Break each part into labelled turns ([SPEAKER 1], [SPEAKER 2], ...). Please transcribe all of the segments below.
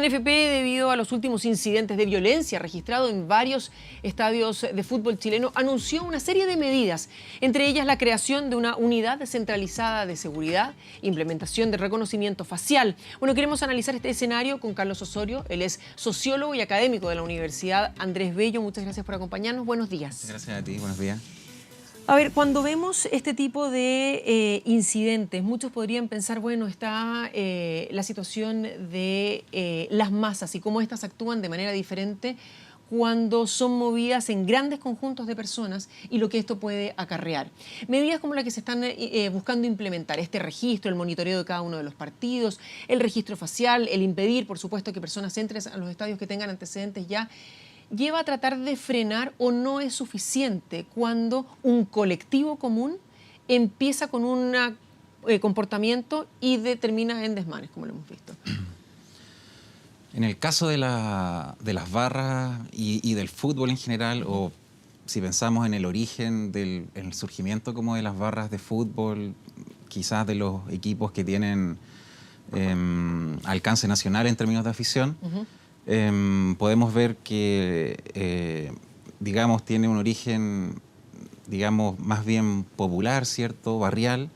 [SPEAKER 1] NFP, debido a los últimos incidentes de violencia registrados en varios estadios de fútbol chileno, anunció una serie de medidas, entre ellas la creación de una unidad descentralizada de seguridad, implementación de reconocimiento facial. Bueno, queremos analizar este escenario con Carlos Osorio. Él es sociólogo y académico de la Universidad Andrés Bello. Muchas gracias por acompañarnos. Buenos días.
[SPEAKER 2] Gracias a ti, buenos días.
[SPEAKER 1] A ver, cuando vemos este tipo de incidentes, muchos podrían pensar, bueno, está la situación de las masas y cómo éstas actúan de manera diferente cuando son movidas en grandes conjuntos de personas y lo que esto puede acarrear. Medidas como las que se están buscando implementar, este registro, el monitoreo de cada uno de los partidos, el registro facial, el impedir, por supuesto, que personas entren a los estadios que tengan antecedentes ya, lleva a tratar de frenar o no es suficiente cuando un colectivo común empieza con un comportamiento y termina en desmanes, como lo hemos visto.
[SPEAKER 2] En el caso de las barras y del fútbol en general, o si pensamos en el origen en el surgimiento como de las barras de fútbol, quizás de los equipos que tienen alcance nacional en términos de afición, podemos ver que, digamos, tiene un origen, digamos, más bien popular, ¿cierto?, barrial,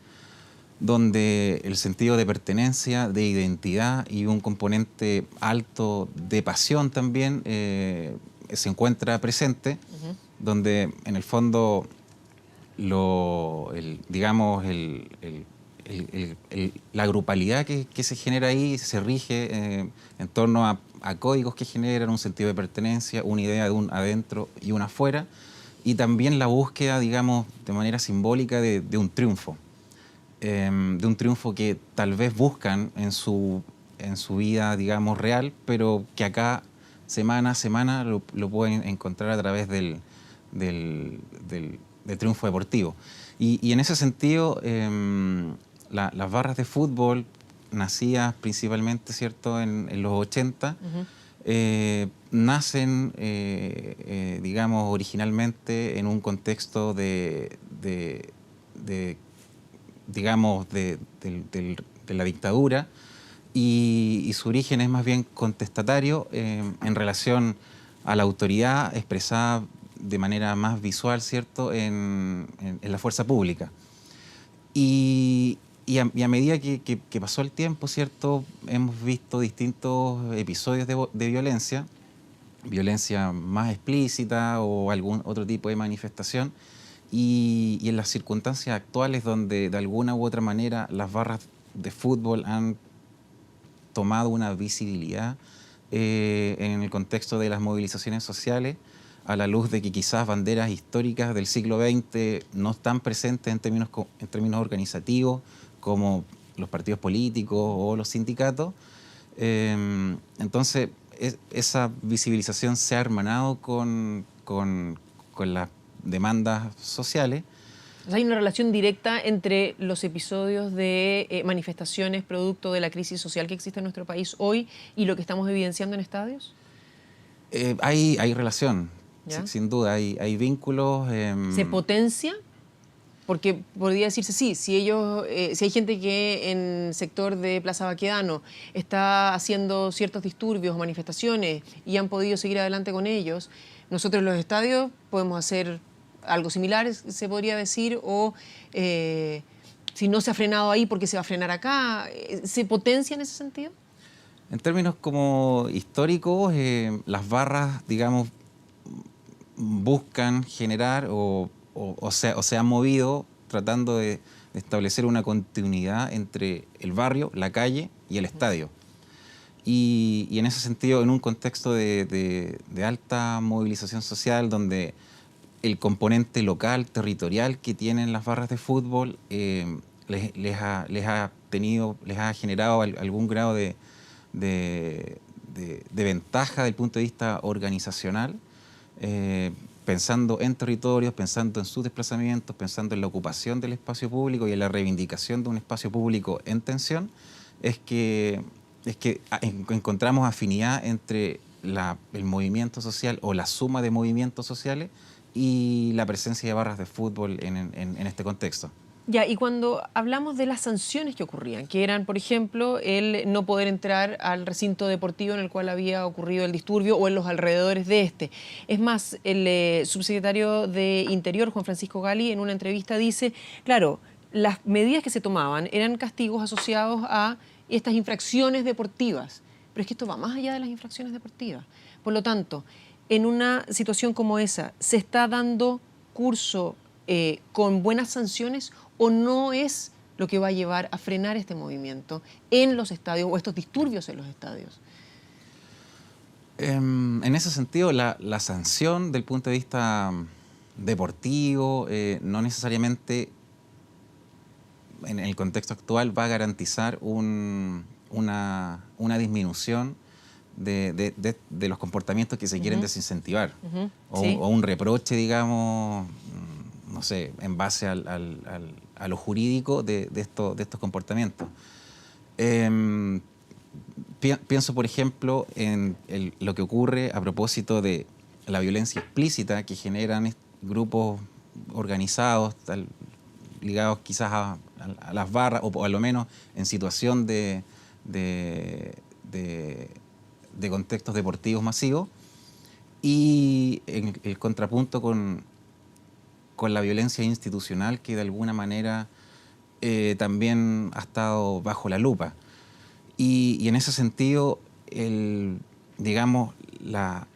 [SPEAKER 2] donde el sentido de pertenencia, de identidad y un componente alto de pasión también se encuentra presente, donde en el fondo la grupalidad que se genera ahí se rige en torno a códigos que generan un sentido de pertenencia, una idea de un adentro y un afuera, y también la búsqueda, digamos, de manera simbólica de un triunfo. De un triunfo que tal vez buscan en su vida, digamos, real, pero que acá semana a semana lo pueden encontrar a través del triunfo deportivo. Y en ese sentido, las barras de fútbol, nacidas principalmente, ¿cierto?, en los 80, nacen, digamos, originalmente en un contexto de la dictadura, y su origen es más bien contestatario en relación a la autoridad expresada de manera más visual, ¿cierto?, en la fuerza pública. Y a medida que pasó el tiempo, ¿cierto?, hemos visto distintos episodios de violencia más explícita o algún otro tipo de manifestación, y en las circunstancias actuales donde de alguna u otra manera las barras de fútbol han tomado una visibilidad en el contexto de las movilizaciones sociales, a la luz de que quizás banderas históricas del siglo XX no están presentes en términos organizativos, como los partidos políticos o los sindicatos. Entonces, esa visibilización se ha hermanado con las demandas sociales.
[SPEAKER 1] ¿Hay una relación directa entre los episodios de manifestaciones producto de la crisis social que existe en nuestro país hoy y lo que estamos evidenciando en estadios?
[SPEAKER 2] Hay relación, sin duda, hay vínculos.
[SPEAKER 1] ¿Se potencia? Porque podría decirse, sí, si hay gente que en el sector de Plaza Baquedano está haciendo ciertos disturbios o manifestaciones y han podido seguir adelante con ellos, nosotros en los estadios podemos hacer algo similar, se podría decir, o si no se ha frenado ahí, ¿por qué se va a frenar acá? ¿Se potencia en ese sentido?
[SPEAKER 2] En términos como históricos, las barras, digamos, buscan generar o se han movido tratando de establecer una continuidad entre el barrio, la calle y el estadio. Y en ese sentido, en un contexto de alta movilización social, donde el componente local, territorial que tienen las barras de fútbol les ha generado algún grado de ventaja desde el punto de vista organizacional, pensando en territorios, pensando en sus desplazamientos, pensando en la ocupación del espacio público y en la reivindicación de un espacio público en tensión, es que encontramos afinidad entre el movimiento social o la suma de movimientos sociales y la presencia de barras de fútbol en este contexto.
[SPEAKER 1] Ya, y cuando hablamos de las sanciones que ocurrían, que eran, por ejemplo, el no poder entrar al recinto deportivo en el cual había ocurrido el disturbio o en los alrededores de este. Es más, el subsecretario de Interior, Juan Francisco Gali, en una entrevista dice, claro, las medidas que se tomaban eran castigos asociados a estas infracciones deportivas, pero es que esto va más allá de las infracciones deportivas. Por lo tanto, en una situación como esa, ¿se está dando curso con buenas sanciones o no es lo que va a llevar a frenar este movimiento en los estadios o estos disturbios en los estadios?
[SPEAKER 2] En ese sentido, la sanción del punto de vista deportivo no necesariamente en el contexto actual va a garantizar una disminución de los comportamientos que se quieren desincentivar.
[SPEAKER 1] Sí.
[SPEAKER 2] O un reproche, digamos, no sé, en base a lo jurídico de estos comportamientos. Pienso, por ejemplo, en lo que ocurre a propósito de la violencia explícita que generan grupos organizados, ligados quizás a las barras, o a lo menos en situación de contextos deportivos masivos, y en el contrapunto con la violencia institucional que de alguna manera también ha estado bajo la lupa. Y en ese sentido, digamos, la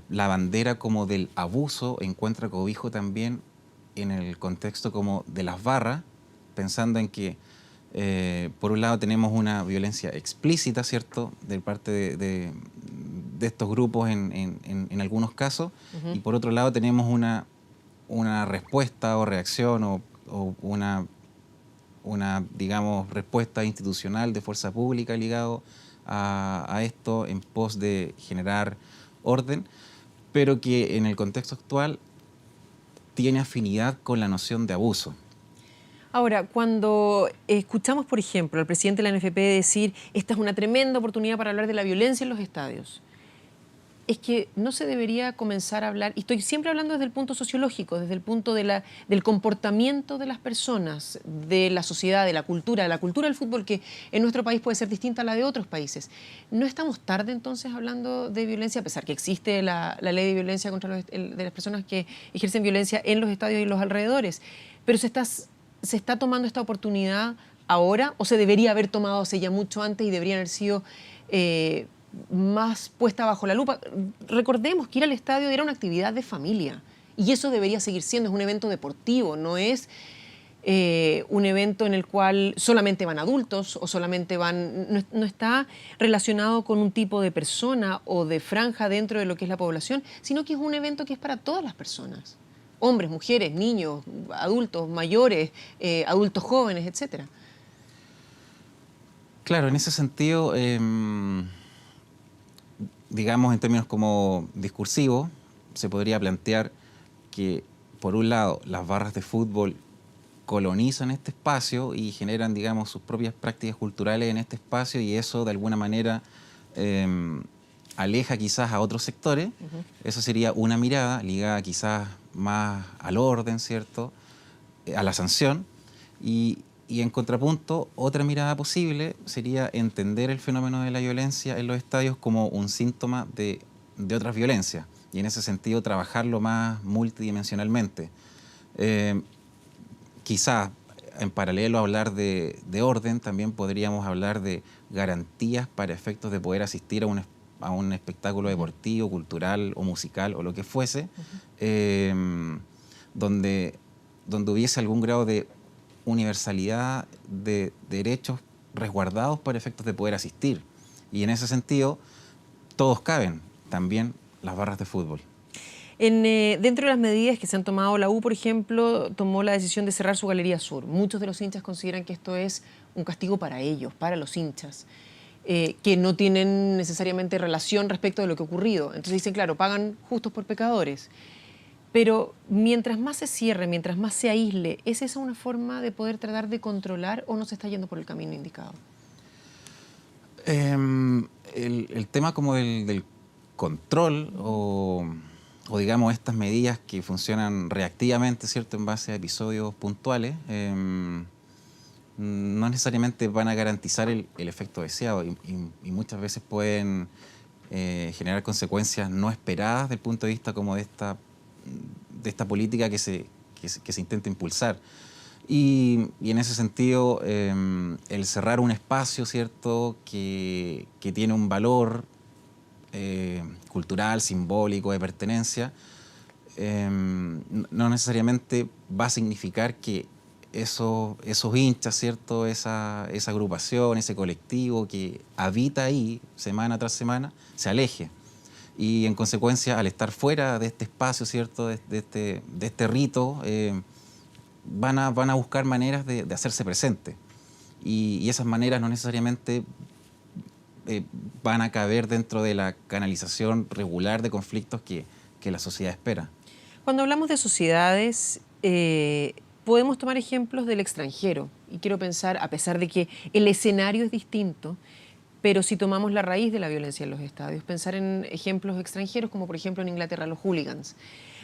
[SPEAKER 2] bandera como del abuso encuentra cobijo también en el contexto como de las barras, pensando en que por un lado tenemos una violencia explícita, ¿cierto?, de parte de estos grupos en algunos casos, y por otro lado tenemos una respuesta o reacción o una, digamos, respuesta institucional de fuerza pública ligado a esto en pos de generar orden, pero que en el contexto actual tiene afinidad con la noción de abuso.
[SPEAKER 1] Ahora, cuando escuchamos, por ejemplo, al presidente de la NFP decir esta es una tremenda oportunidad para hablar de la violencia en los estadios, es que no se debería comenzar a hablar, y estoy siempre hablando desde el punto sociológico, desde el punto del comportamiento de las personas, de la sociedad, de la cultura del fútbol, que en nuestro país puede ser distinta a la de otros países. ¿No estamos tarde entonces hablando de violencia, a pesar que existe la ley de violencia contra de las personas que ejercen violencia en los estadios y los alrededores? Pero se está tomando esta oportunidad ahora, o se debería haber tomado hace ya mucho antes y deberían haber sido más puesta bajo la lupa? Recordemos que ir al estadio era una actividad de familia y eso debería seguir siendo, es un evento deportivo, no es un evento en el cual solamente van adultos o solamente no está relacionado con un tipo de persona o de franja dentro de lo que es la población, sino que es un evento que es para todas las personas, hombres, mujeres, niños, adultos, mayores, adultos jóvenes, etcétera.
[SPEAKER 2] Claro, en ese sentido, digamos, en términos como discursivos, se podría plantear que, por un lado, las barras de fútbol colonizan este espacio y generan, digamos, sus propias prácticas culturales en este espacio, y eso, de alguna manera, aleja quizás a otros sectores. Eso sería una mirada ligada quizás más al orden, ¿cierto?, a la sanción. Y en contrapunto, otra mirada posible sería entender el fenómeno de la violencia en los estadios como un síntoma de otras violencias, y en ese sentido trabajarlo más multidimensionalmente. Quizás en paralelo a hablar de orden, también podríamos hablar de garantías para efectos de poder asistir a un espectáculo deportivo, cultural o musical o lo que fuese, donde hubiese algún grado de universalidad de derechos resguardados para efectos de poder asistir. Y en ese sentido, todos caben, también las barras de fútbol.
[SPEAKER 1] Dentro de las medidas que se han tomado, la U, por ejemplo, tomó la decisión de cerrar su Galería Sur. Muchos de los hinchas consideran que esto es un castigo para ellos, para los hinchas, que no tienen necesariamente relación respecto de lo que ha ocurrido. Entonces dicen, claro, pagan justos por pecadores. Pero mientras más se cierre, mientras más se aísle, ¿es esa una forma de poder tratar de controlar o no se está yendo por el camino indicado?
[SPEAKER 2] El tema como del control o o digamos estas medidas que funcionan reactivamente, ¿cierto?, en base a episodios puntuales, no necesariamente van a garantizar el efecto deseado y muchas veces pueden generar consecuencias no esperadas desde el punto de vista como de esta política que se intenta impulsar. Y en ese sentido, el cerrar un espacio, ¿cierto?, que tiene un valor cultural, simbólico, de pertenencia, no necesariamente va a significar que esos hinchas, ¿cierto?, esa agrupación, ese colectivo que habita ahí semana tras semana, se aleje. Y en consecuencia, al estar fuera de este espacio, ¿cierto?, de este rito, van a buscar maneras de hacerse presentes. Y esas maneras no necesariamente van a caber dentro de la canalización regular de conflictos que la sociedad espera.
[SPEAKER 1] Cuando hablamos de sociedades, podemos tomar ejemplos del extranjero. Y quiero pensar, a pesar de que el escenario es distinto, pero si tomamos la raíz de la violencia en los estadios, pensar en ejemplos extranjeros, como por ejemplo en Inglaterra los hooligans.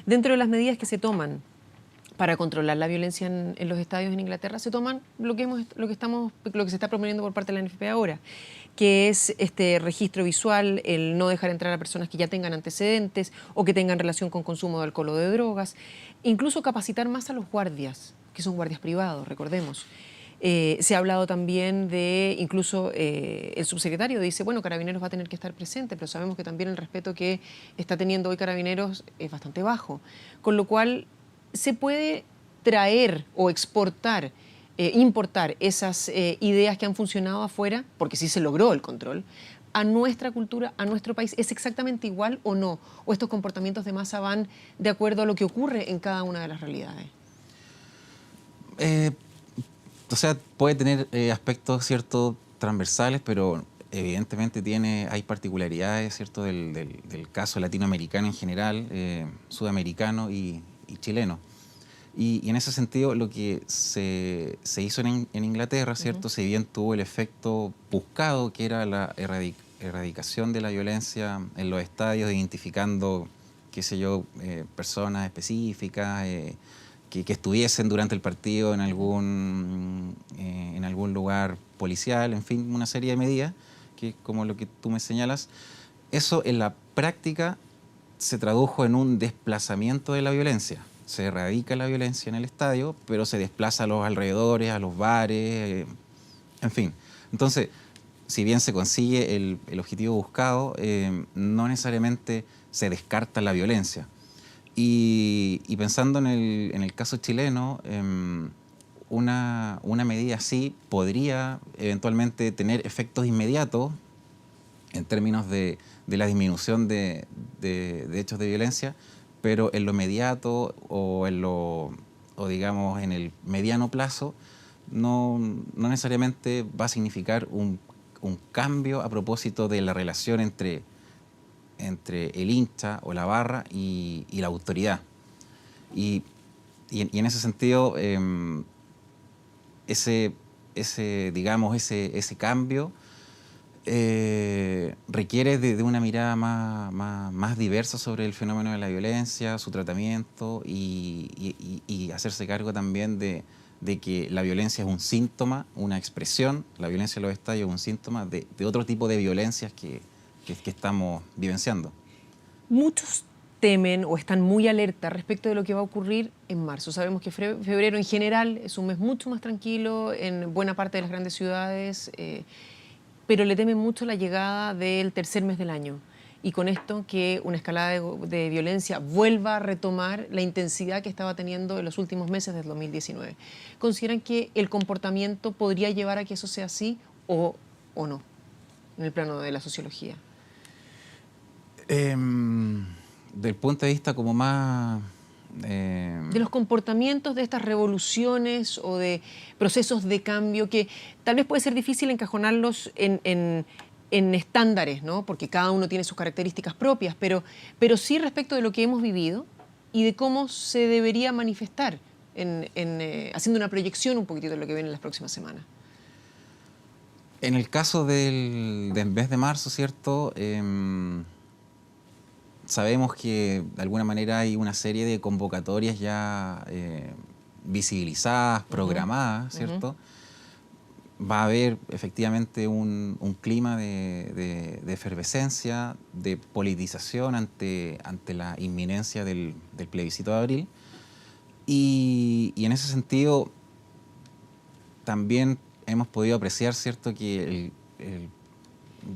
[SPEAKER 1] Dentro de las medidas que se toman para controlar la violencia en los estadios en Inglaterra, se toman lo que se está proponiendo por parte de la NFP ahora, que es este registro visual, el no dejar entrar a personas que ya tengan antecedentes o que tengan relación con consumo de alcohol o de drogas, incluso capacitar más a los guardias, que son guardias privados, recordemos. Se ha hablado también de, incluso el subsecretario dice, bueno, Carabineros va a tener que estar presente, pero sabemos que también el respeto que está teniendo hoy Carabineros es bastante bajo, con lo cual se puede traer o exportar, importar esas ideas que han funcionado afuera, porque sí se logró el control, a nuestra cultura, a nuestro país. ¿Es exactamente igual o no? ¿O estos comportamientos de masa van de acuerdo a lo que ocurre en cada una de las realidades?
[SPEAKER 2] O sea, puede tener aspectos, ¿cierto?, transversales, pero evidentemente hay particularidades, ¿cierto?, del caso latinoamericano en general, sudamericano y chileno. Y en ese sentido, lo que se hizo en Inglaterra, ¿cierto?, si bien tuvo el efecto buscado, que era la erradicación de la violencia en los estadios, identificando, qué sé yo, personas específicas, que estuviesen durante el partido en algún lugar policial, en fin, una serie de medidas, que como lo que tú me señalas, eso en la práctica se tradujo en un desplazamiento de la violencia. Se erradica la violencia en el estadio, pero se desplaza a los alrededores, a los bares, en fin. Entonces, si bien se consigue el objetivo buscado, no necesariamente se descarta la violencia. Y pensando en el caso chileno, una medida así podría eventualmente tener efectos inmediatos en términos de la disminución de hechos de violencia, pero en lo inmediato o digamos en el mediano plazo no necesariamente va a significar un cambio a propósito de la relación entre el hincha o la barra y la autoridad. Y en ese sentido, ese cambio requiere de una mirada más diversa sobre el fenómeno de la violencia, su tratamiento y hacerse cargo también de que la violencia es un síntoma, una expresión, la violencia en los estadios es un síntoma de otro tipo de violencias que estamos vivenciando.
[SPEAKER 1] Muchos temen o están muy alerta respecto de lo que va a ocurrir en marzo. Sabemos que febrero en general es un mes mucho más tranquilo en buena parte de las grandes ciudades, pero le temen mucho la llegada del tercer mes del año. Y con esto que una escalada de violencia vuelva a retomar la intensidad que estaba teniendo en los últimos meses del 2019. ¿Consideran que el comportamiento podría llevar a que eso sea así o no, en el plano de la sociología?
[SPEAKER 2] Del punto de vista como más...
[SPEAKER 1] de los comportamientos de estas revoluciones o de procesos de cambio que tal vez puede ser difícil encajonarlos en estándares, ¿no? Porque cada uno tiene sus características propias, pero sí respecto de lo que hemos vivido y de cómo se debería manifestar haciendo una proyección un poquitito de lo que viene en las próximas semanas.
[SPEAKER 2] En el caso del mes de marzo, ¿cierto? sabemos que de alguna manera hay una serie de convocatorias ya visibilizadas, programadas, ¿cierto? Va a haber efectivamente un clima de efervescencia, de politización ante la inminencia del plebiscito de abril. Y en ese sentido también hemos podido apreciar, ¿cierto?, que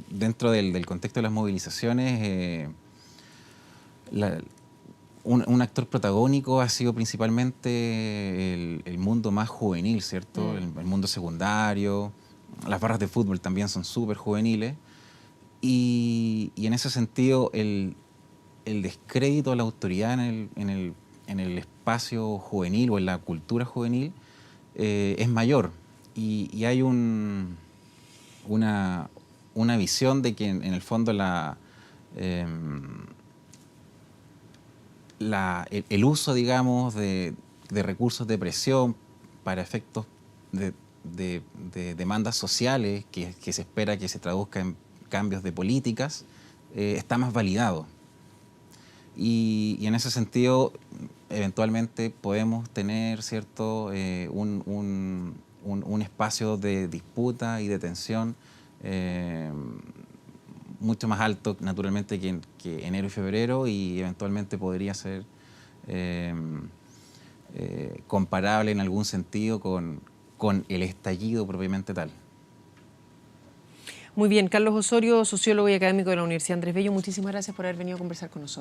[SPEAKER 2] dentro del contexto de las movilizaciones, un actor protagónico ha sido principalmente el mundo más juvenil, ¿cierto? El mundo secundario. Las barras de fútbol también son súper juveniles. Y en ese sentido, el descrédito a la autoridad en el espacio juvenil o en la cultura juvenil es mayor. Y hay una visión de que en el fondo el uso, digamos, de recursos de presión para efectos de demandas sociales que se espera que se traduzca en cambios de políticas, está más validado. Y en ese sentido, eventualmente podemos tener, ¿cierto?, un espacio de disputa y de tensión mucho más alto, naturalmente, que enero y febrero, y eventualmente podría ser comparable en algún sentido con el estallido propiamente tal.
[SPEAKER 1] Muy bien, Carlos Osorio, sociólogo y académico de la Universidad Andrés Bello, muchísimas gracias por haber venido a conversar con nosotros.